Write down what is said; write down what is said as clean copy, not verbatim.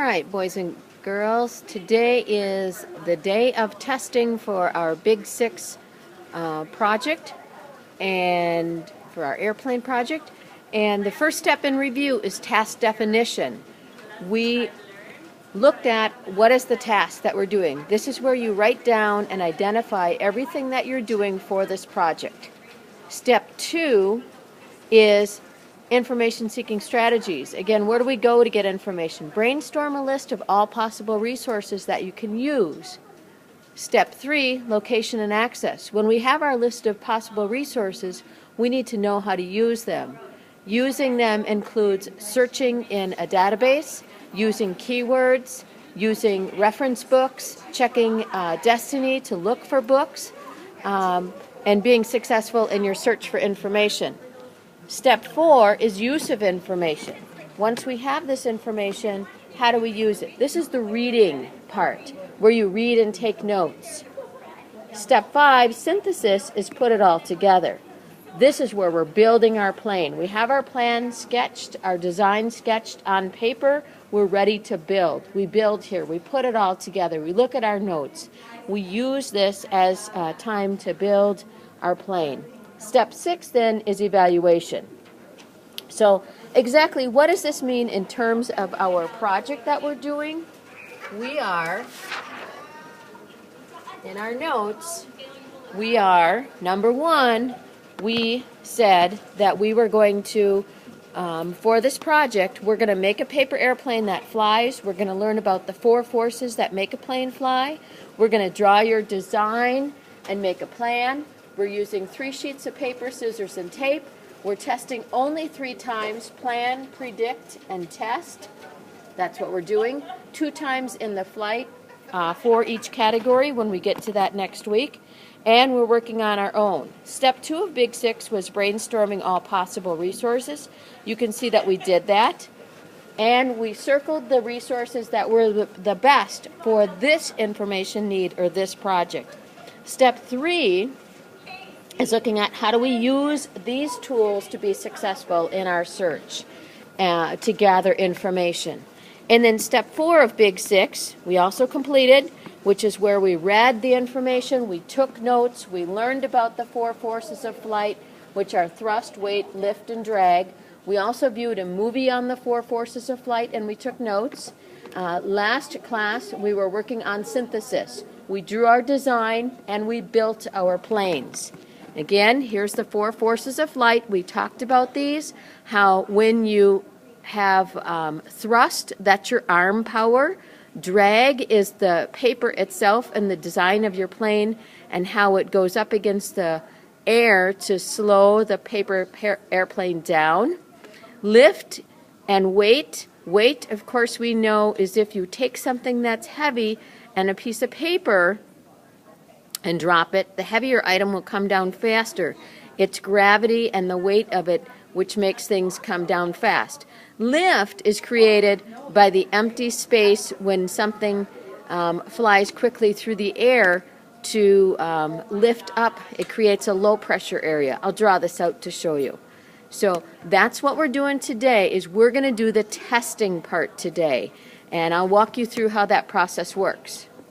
right, boys and girls, today is the day of testing for our Big 6 project and for our airplane project. And the first step in review is task definition. We looked at what is the task that we're doing. This is where you write down and identify everything that you're doing for this project. Step 2 is information seeking strategies. Again, where do we go to get information? Brainstorm a list of all possible resources that you can use. Step 3, location and access. When we have our list of possible resources, we need to know how to use them. Using them includes searching in a database, using keywords, using reference books, checking Destiny to look for books, and being successful in your search for information. Step 4 is use of information. Once we have this information, how do we use it? This is the reading part, where you read and take notes. Step 5, synthesis, is put it all together. This is where we're building our plane. We have our plan sketched, our design sketched on paper. We're ready to build. We build here. We put it all together. We look at our notes. We use this as time to build our plane. Step 6 then is evaluation. So exactly what does this mean in terms of our project that we're doing? We are, in our notes, we are, number 1, we said that we were going to, for this project, we're going to make a paper airplane that flies. We're going to learn about the 4 forces that make a plane fly. We're going to draw your design and make a plan. We're using 3 sheets of paper, scissors, and tape. We're testing only 3 times: plan, predict, and test. That's what we're doing. 2 times in the flight for each category when we get to that next week. And we're working on our own. Step 2 of Big 6 was brainstorming all possible resources. You can see that we did that. And we circled the resources that were the best for this information need or this project. Step 3 is looking at how do we use these tools to be successful in our search to gather information. And then step 4 of Big 6 we also completed, which is where we read the information, we took notes, we learned about the 4 forces of flight, which are thrust, weight, lift, and drag. We also viewed a movie on the 4 forces of flight and we took notes. Last class we were working on synthesis. We drew our design and we built our planes. Again, here's the 4 forces of flight. We talked about these, how when you have thrust, that's your arm power. Drag is the paper itself and the design of your plane and how it goes up against the air to slow the paper airplane down. Lift and weight. Weight, of course, we know is if you take something that's heavy and a piece of paper and drop it, the heavier item will come down faster. It's gravity and the weight of it which makes things come down fast. Lift is created by the empty space when something flies quickly through the air to lift up. It creates a low pressure area. I'll draw this out to show you. So that's what we're doing today, is we're going to do the testing part today. And I'll walk you through how that process works.